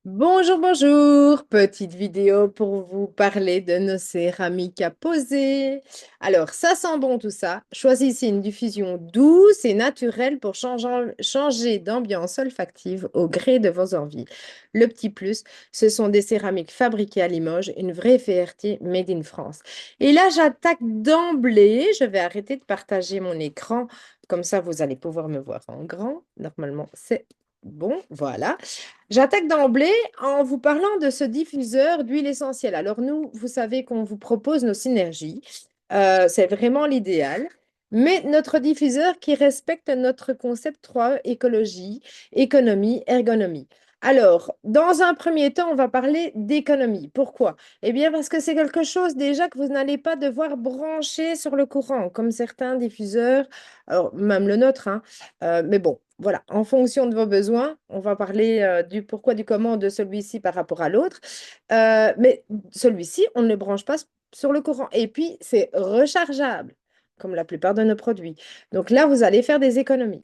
Bonjour, bonjour, petite vidéo pour vous parler de nos céramiques à poser. Alors, ça sent bon tout ça. Choisissez une diffusion douce et naturelle pour changer d'ambiance olfactive au gré de vos envies. Le petit plus, ce sont des céramiques fabriquées à Limoges, une vraie fierté made in France. Et là, j'attaque d'emblée. Je vais arrêter de partager mon écran. Comme ça, vous allez pouvoir me voir en grand. Normalement, c'est bon. Voilà. J'attaque d'emblée en vous parlant de ce diffuseur d'huile essentielle. Alors nous, vous savez qu'on vous propose nos synergies. C'est vraiment l'idéal. Mais notre diffuseur qui respecte notre concept 3 écologie, économie, ergonomie. Alors, dans un premier temps, on va parler d'économie. Pourquoi? Eh bien, parce que c'est quelque chose déjà que vous n'allez pas devoir brancher sur le courant, comme certains diffuseurs, alors même le nôtre, hein. Mais bon, voilà, en fonction de vos besoins, on va parler du pourquoi, du comment de celui-ci par rapport à l'autre. Mais celui-ci, on ne le branche pas sur le courant. Et puis, c'est rechargeable, comme la plupart de nos produits. Donc là, vous allez faire des économies.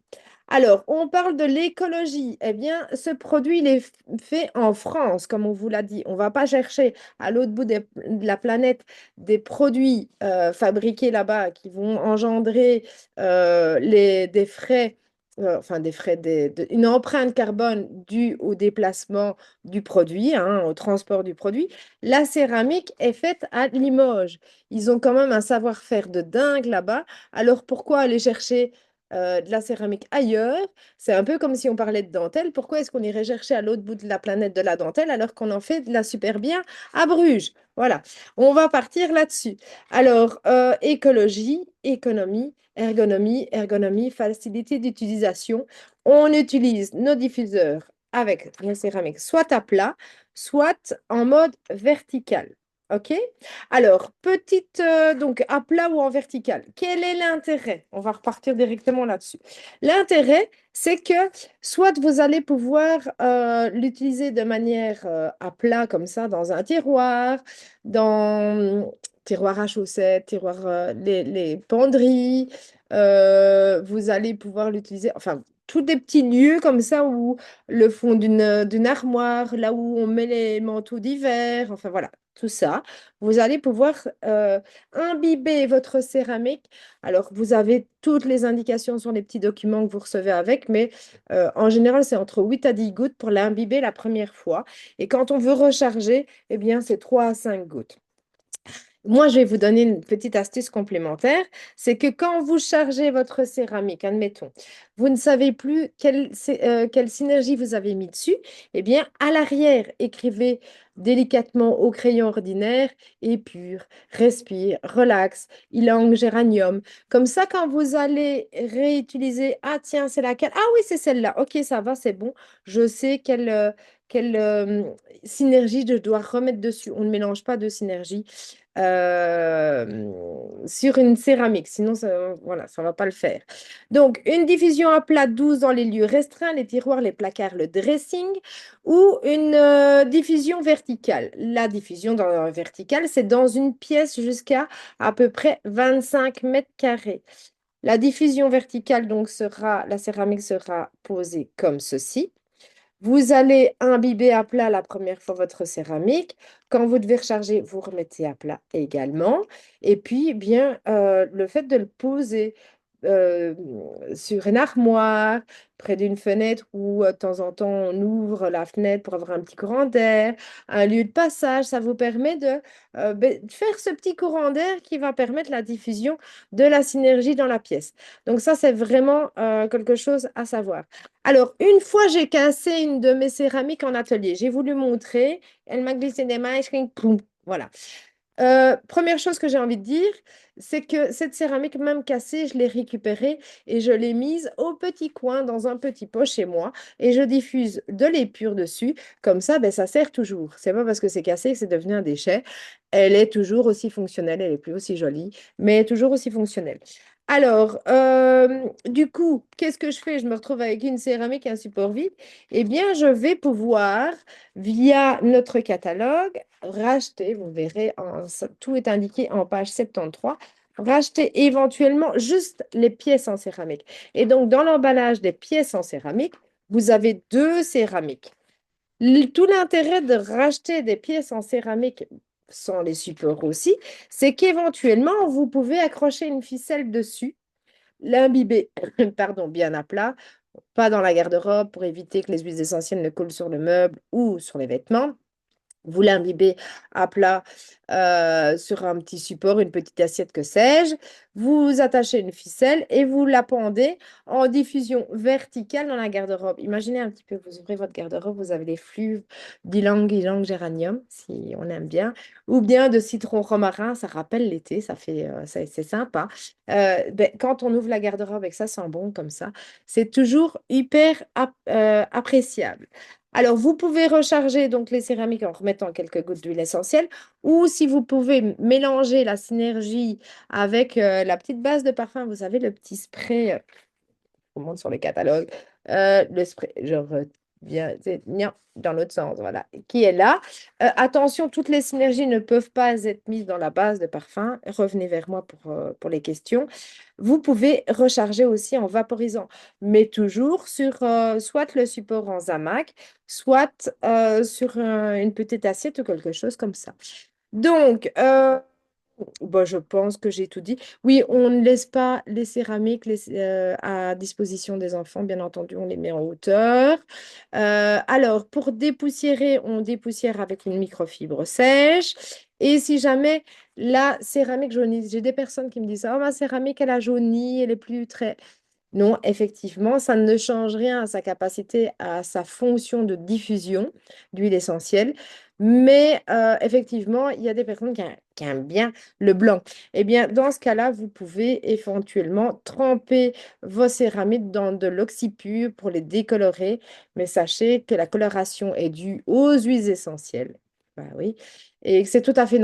Alors, on parle de l'écologie. Eh bien, ce produit, il est fait en France, comme on vous l'a dit. On ne va pas chercher à l'autre bout de la planète des produits fabriqués là-bas qui vont engendrer des frais enfin des frais, une empreinte carbone due au déplacement du produit, hein, au transport du produit. La céramique est faite à Limoges. Ils ont quand même un savoir-faire de dingue là-bas. Alors pourquoi aller chercher de la céramique ailleurs? C'est un peu comme si on parlait de dentelle. Pourquoi est-ce qu'on irait chercher à l'autre bout de la planète de la dentelle alors qu'on en fait de la super bien à Bruges? Voilà, on va partir là-dessus. Alors, écologie, économie. Ergonomie, facilité d'utilisation. On utilise nos diffuseurs avec la céramique soit à plat, soit en mode vertical. OK? Alors, donc à plat ou en vertical. Quel est l'intérêt? On va repartir directement là-dessus. L'intérêt, c'est que soit vous allez pouvoir l'utiliser de manière à plat comme ça dans un tiroir, dans tiroir à chaussettes, tiroir, les penderies. Vous allez pouvoir l'utiliser, enfin, tous des petits lieux comme ça où le fond d'une armoire, là où on met les manteaux d'hiver, enfin voilà, tout ça. Vous allez pouvoir imbiber votre céramique. Alors, vous avez toutes les indications sur les petits documents que vous recevez avec, mais en général, c'est entre 8 à 10 gouttes pour l'imbiber la première fois. Et quand on veut recharger, eh bien, c'est 3 à 5 gouttes. Moi, je vais vous donner une petite astuce complémentaire. C'est que quand vous chargez votre céramique, admettons, vous ne savez plus quelle synergie vous avez mis dessus, eh bien, à l'arrière, écrivez délicatement au crayon ordinaire, épure, respire, relax, ylang, géranium. Comme ça, quand vous allez réutiliser, ah tiens, c'est laquelle? Ah oui, c'est celle-là. Ok, ça va, c'est bon. Je sais quelle synergie je dois remettre dessus. On ne mélange pas de synergie sur une céramique, sinon ça, voilà, ça ne va pas le faire. Donc, une diffusion à plat douce dans les lieux restreints, les tiroirs, les placards, le dressing, ou une diffusion verticale. La diffusion verticale, c'est dans une pièce jusqu'à à peu près 25 mètres carrés. La diffusion verticale, donc, la céramique sera posée comme ceci. Vous allez imbiber à plat la première fois votre céramique. Quand vous devez recharger, vous remettez à plat également. Et puis, bien, le fait de le poser euh, sur une armoire, près d'une fenêtre où de temps en temps on ouvre la fenêtre pour avoir un petit courant d'air, un lieu de passage, ça vous permet de faire ce petit courant d'air qui va permettre la diffusion de la synergie dans la pièce. Donc ça, c'est vraiment quelque chose à savoir. Alors, une fois, j'ai cassé une de mes céramiques en atelier. J'ai voulu montrer. Elle m'a glissé des mains. Poum, voilà. Première chose que j'ai envie de dire, c'est que cette céramique, même cassée, je l'ai récupérée et je l'ai mise au petit coin dans un petit pot chez moi et je diffuse de l'épure dessus. Comme ça, ben, ça sert toujours. C'est pas parce que c'est cassé que c'est devenu un déchet. Elle est toujours aussi fonctionnelle. Elle est plus aussi jolie, mais toujours aussi fonctionnelle. Alors, du coup, qu'est-ce que je fais? Je me retrouve avec une céramique et un support vide. Eh bien, je vais pouvoir, via notre catalogue, racheter, vous verrez, tout est indiqué en page 73, racheter éventuellement juste les pièces en céramique. Et donc, dans l'emballage des pièces en céramique, vous avez deux céramiques. Tout l'intérêt de racheter des pièces en céramique sans les supports aussi, c'est qu'éventuellement, vous pouvez accrocher une ficelle dessus, l'imbiber, pardon, bien à plat, pas dans la garde-robe pour éviter que les huiles essentielles ne coulent sur le meuble ou sur les vêtements. Vous l'imbibez à plat sur un petit support, une petite assiette, que sais-je. Vous attachez une ficelle et vous la pendez en diffusion verticale dans la garde-robe. Imaginez un petit peu, vous ouvrez votre garde-robe, vous avez des flûtes d'ylang-ylang géranium, si on aime bien, ou bien de citron romarin, ça rappelle l'été, ça fait, c'est sympa. Quand on ouvre la garde-robe et que ça sent bon comme ça, c'est toujours hyper appréciable. Alors, vous pouvez recharger donc les céramiques en remettant quelques gouttes d'huile essentielle, ou si vous pouvez mélanger la synergie avec la petite base de parfum, vous savez, le petit spray, on monte sur le catalogue, le spray, je reviens, non, dans l'autre sens, voilà, qui est là. Attention, toutes les synergies ne peuvent pas être mises dans la base de parfum. Revenez vers moi pour les questions. Vous pouvez recharger aussi en vaporisant, mais toujours sur soit le support en zamac, soit sur une petite assiette ou quelque chose comme ça. Donc, bah, je pense que j'ai tout dit. Oui, on ne laisse pas les céramiques à disposition des enfants, bien entendu, on les met en hauteur. Alors, pour dépoussiérer, on dépoussière avec une microfibre sèche. Et si jamais la céramique jaunit, j'ai des personnes qui me disent, oh, ma céramique, elle a jauni, elle est plus très... Non, effectivement, ça ne change rien à sa capacité, à sa fonction de diffusion d'huile essentielle. Mais effectivement, il y a des personnes qui aiment bien le blanc. Eh bien, dans ce cas-là, vous pouvez éventuellement tremper vos céramiques dans de l'oxypure pour les décolorer. Mais sachez que la coloration est due aux huiles essentielles. Bah oui. Et que c'est tout à fait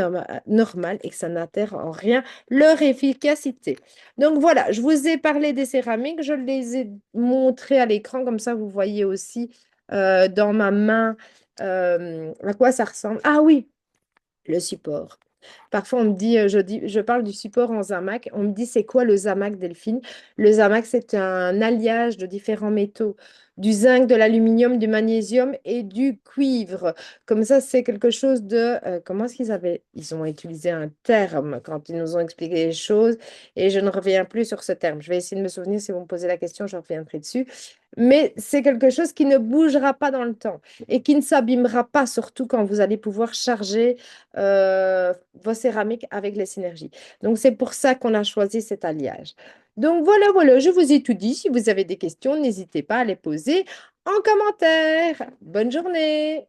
normal et que ça n'altère en rien leur efficacité. Donc voilà, je vous ai parlé des céramiques, je les ai montrées à l'écran, comme ça vous voyez aussi dans ma main à quoi ça ressemble. Ah oui, le support. Parfois, on me dit, je parle du support en zamac. On me dit, c'est quoi le zamac, Delphine? Le zamac, c'est un alliage de différents métaux, du zinc, de l'aluminium, du magnésium et du cuivre. Comme ça, c'est quelque chose de... comment est-ce qu'ils avaient... Ils ont utilisé un terme quand ils nous ont expliqué les choses et je ne reviens plus sur ce terme. Je vais essayer de me souvenir. Si vous me posez la question, je reviendrai dessus. Mais c'est quelque chose qui ne bougera pas dans le temps et qui ne s'abîmera pas, surtout quand vous allez pouvoir charger vos céramiques avec les synergies. Donc, c'est pour ça qu'on a choisi cet alliage. Donc, voilà, je vous ai tout dit. Si vous avez des questions, n'hésitez pas à les poser en commentaire. Bonne journée.